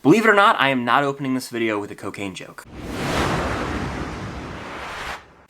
Believe it or not, I am not opening this video with a cocaine joke.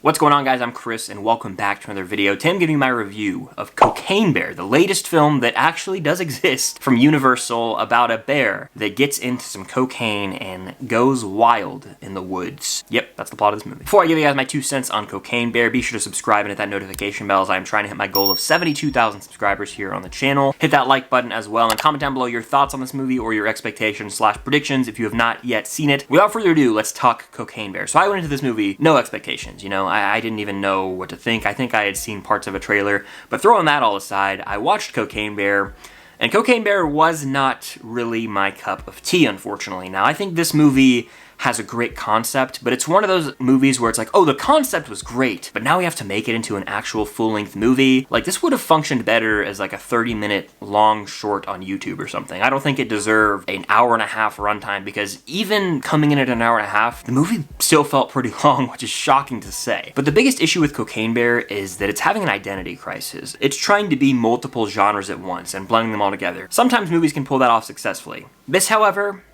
What's going on, guys? I'm Chris, and welcome back to another video. Today I'm giving you my review of Cocaine Bear, the latest film that actually does exist from Universal about a bear that gets into some cocaine and goes wild in the woods. Yep, that's the plot of this movie. Before I give you guys my 2 cents on Cocaine Bear, be sure to subscribe and hit that notification bell as I am trying to hit my goal of 72,000 subscribers here on the channel. Hit that like button as well, and comment down below your thoughts on this movie or your expectations / predictions if you have not yet seen it. Without further ado, let's talk Cocaine Bear. So I went into this movie, no expectations, you know. I didn't even know what to think. I think I had seen parts of a trailer, but throwing that all aside, I watched Cocaine Bear, and Cocaine Bear was not really my cup of tea, unfortunately. Now, I think this movie has a great concept, but it's one of those movies where it's like, oh, the concept was great, but now we have to make it into an actual full-length movie. Like, this would have functioned better as like a 30-minute long short on YouTube or something. I don't think it deserved an hour-and-a-half runtime, because even coming in at an hour-and-a-half, the movie still felt pretty long, which is shocking to say. But the biggest issue with Cocaine Bear is that it's having an identity crisis. It's trying to be multiple genres at once and blending them all together. Sometimes movies can pull that off successfully. This, however,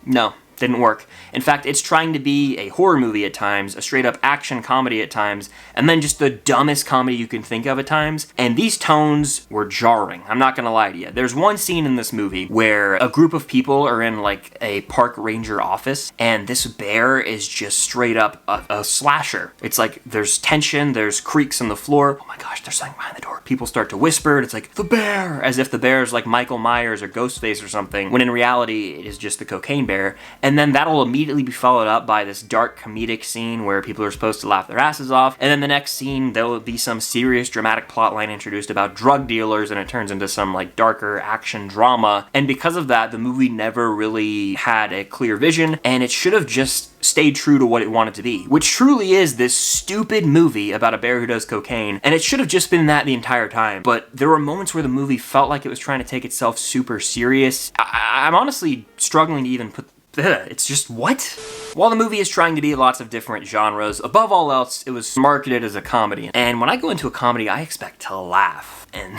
no. Didn't work. In fact, it's trying to be a horror movie at times, a straight-up action comedy at times, and then just the dumbest comedy you can think of at times, and these tones were jarring. I'm not gonna lie to you. There's one scene in this movie where a group of people are in like a park ranger office, and this bear is just straight up a slasher. It's like there's tension, there's creaks in the floor. Oh my gosh, there's something behind the door. People start to whisper, and it's like, the bear! As if the bear is like Michael Myers or Ghostface or something, when in reality, it is just the Cocaine Bear. And then that'll immediately be followed up by this dark comedic scene where people are supposed to laugh their asses off. And then the next scene, there will be some serious dramatic plotline introduced about drug dealers, and it turns into some like darker action drama. And because of that, the movie never really had a clear vision, and it should have just stayed true to what it wanted to be, which truly is this stupid movie about a bear who does cocaine, and it should have just been that the entire time. But there were moments where the movie felt like it was trying to take itself super serious. I'm honestly struggling to even put it's just, what? While the movie is trying to be lots of different genres, above all else, it was marketed as a comedy. And when I go into a comedy, I expect to laugh. And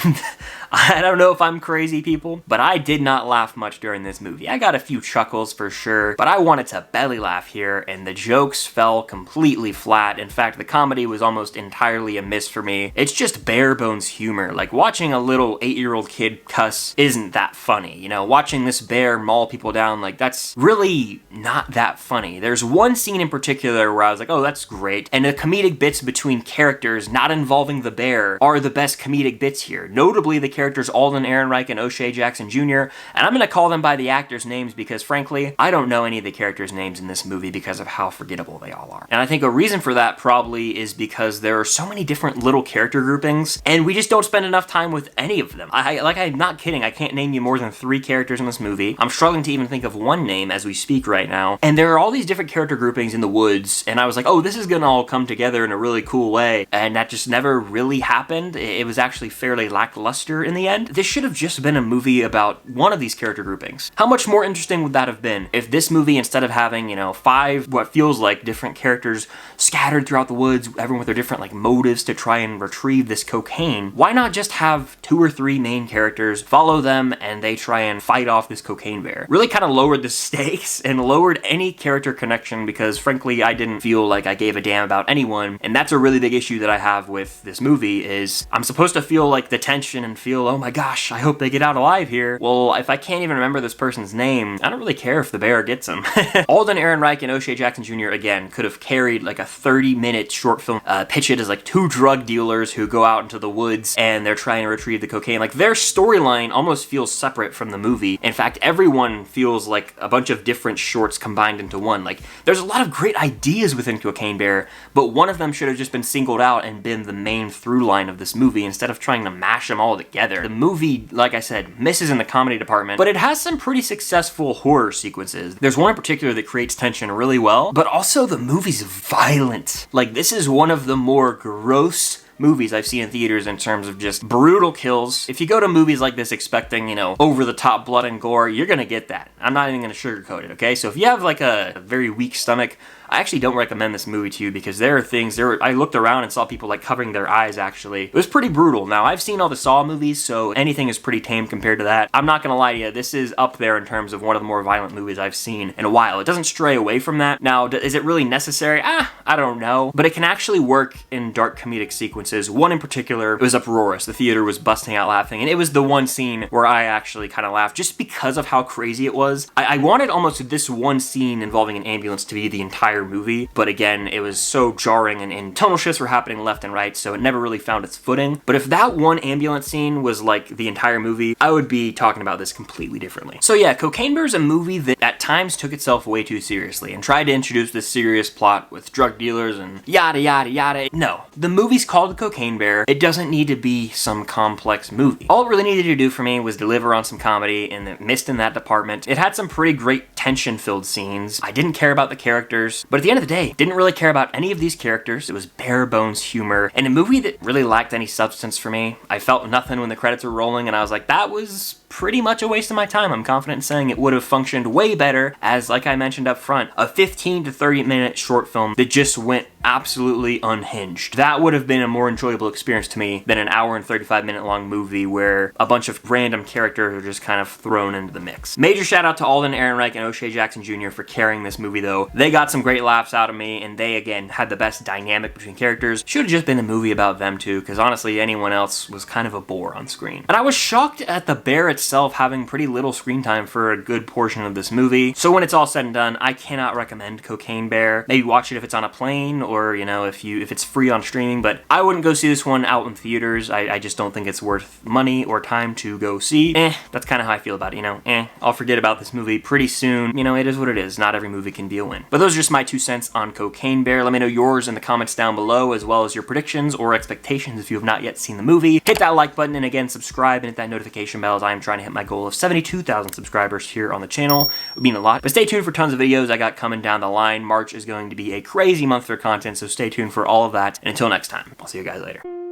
I don't know if I'm crazy, people, but I did not laugh much during this movie. I got a few chuckles for sure, but I wanted to belly laugh here, and the jokes fell completely flat. In fact, the comedy was almost entirely a miss for me. It's just bare bones humor. Like, watching a little 8-year-old kid cuss isn't that funny. You know, watching this bear maul people down, like, that's really not that funny. There's one scene in particular where I was like, oh, that's great. And the comedic bits between characters not involving the bear are the best comedic bits here. Notably, the characters Alden Ehrenreich and O'Shea Jackson Jr., and I'm gonna call them by the actors' names because, frankly, I don't know any of the characters' names in this movie because of how forgettable they all are. And I think a reason for that probably is because there are so many different little character groupings, and we just don't spend enough time with any of them. I'm not kidding, I can't name you more than 3 characters in this movie. I'm struggling to even think of one name as we speak right now. And there are all these different character groupings in the woods, and I was like, oh, this is gonna all come together in a really cool way, and that just never really happened. It was actually fairly lackluster in the end. This should have just been a movie about one of these character groupings. How much more interesting would that have been if this movie, instead of having, you know, 5 what feels like different characters scattered throughout the woods, everyone with their different like motives to try and retrieve this cocaine, why not just have 2 or 3 main characters, follow them, and they try and fight off this Cocaine Bear? Really kind of lowered the stakes and lowered any character connection, because frankly I didn't feel like I gave a damn about anyone. And that's a really big issue that I have with this movie, is I'm supposed to feel like the tension and feel, oh my gosh, I hope they get out alive here. Well, if I can't even remember this person's name, I don't really care if the bear gets him. Alden Ehrenreich and O'Shea Jackson Jr., again, could have carried like a 30-minute short film, pitch it as like 2 drug dealers who go out into the woods and they're trying to retrieve the cocaine. Like, their storyline almost feels separate from the movie. In fact, everyone feels like a bunch of different shorts combined into one. Like, there's a lot of great ideas within Cocaine Bear, but one of them should have just been singled out and been the main through line of this movie instead of trying to mash them all together. The movie, like I said, misses in the comedy department, but it has some pretty successful horror sequences. There's one in particular that creates tension really well, but also the movie's violent. Like, this is one of the more gross, movies I've seen in theaters in terms of just brutal kills. If you go to movies like this expecting, you know, over-the-top blood and gore, you're gonna get that. I'm not even gonna sugarcoat it, okay? So if you have like a very weak stomach, I actually don't recommend this movie to you because there are things, I looked around and saw people like covering their eyes actually. It was pretty brutal. Now, I've seen all the Saw movies, so anything is pretty tame compared to that. I'm not gonna lie to you, this is up there in terms of one of the more violent movies I've seen in a while. It doesn't stray away from that. Now, is it really necessary? I don't know. But it can actually work in dark comedic sequences. One in particular, it was uproarious. The theater was busting out laughing, and it was the one scene where I actually kind of laughed just because of how crazy it was. I wanted almost this one scene involving an ambulance to be the entire movie, but again, it was so jarring and tonal shifts were happening left and right, so it never really found its footing. But if that one ambulance scene was like the entire movie, I would be talking about this completely differently. So yeah, Cocaine Bear is a movie that at times took itself way too seriously and tried to introduce this serious plot with drug dealers and yada yada yada. No, the movie's called Cocaine Bear. It doesn't need to be some complex movie. All it really needed to do for me was deliver on some comedy, and it missed in that department. It had some pretty great tension-filled scenes. I didn't care about the characters, but at the end of the day, didn't really care about any of these characters. It was bare bones humor, and a movie that really lacked any substance for me. I felt nothing when the credits were rolling, and I was like, that was pretty much a waste of my time. I'm confident in saying it would have functioned way better as, like I mentioned up front, a 15 to 30 minute short film that just went absolutely unhinged. That would have been a more enjoyable experience to me than an hour and 35 minute long movie where a bunch of random characters are just kind of thrown into the mix. Major shout out to Alden Ehrenreich and O'Shea Jackson Jr. for carrying this movie though. They got some great laughs out of me, and they again had the best dynamic between characters. Should have just been a movie about them too, because honestly anyone else was kind of a bore on screen. And I was shocked at the bear itself having pretty little screen time for a good portion of this movie. So when it's all said and done, I cannot recommend Cocaine Bear. Maybe watch it if it's on a plane, or you know, if it's free on streaming, but I wouldn't go see this one out in theaters. I just don't think it's worth money or time to go see. That's kind of how I feel about it, you know. I'll forget about this movie pretty soon. You know, it is what it is. Not every movie can be a win. But those are just my 2 cents on Cocaine Bear. Let me know yours in the comments down below, as well as your predictions or expectations if you have not yet seen the movie. Hit that like button, and again, subscribe and hit that notification bell, as I am trying to hit my goal of 72,000 subscribers here on the channel. It would mean a lot. But stay tuned for tons of videos I got coming down the line. March is going to be a crazy month for content, so stay tuned for all of that. And until next time, I'll see you guys later.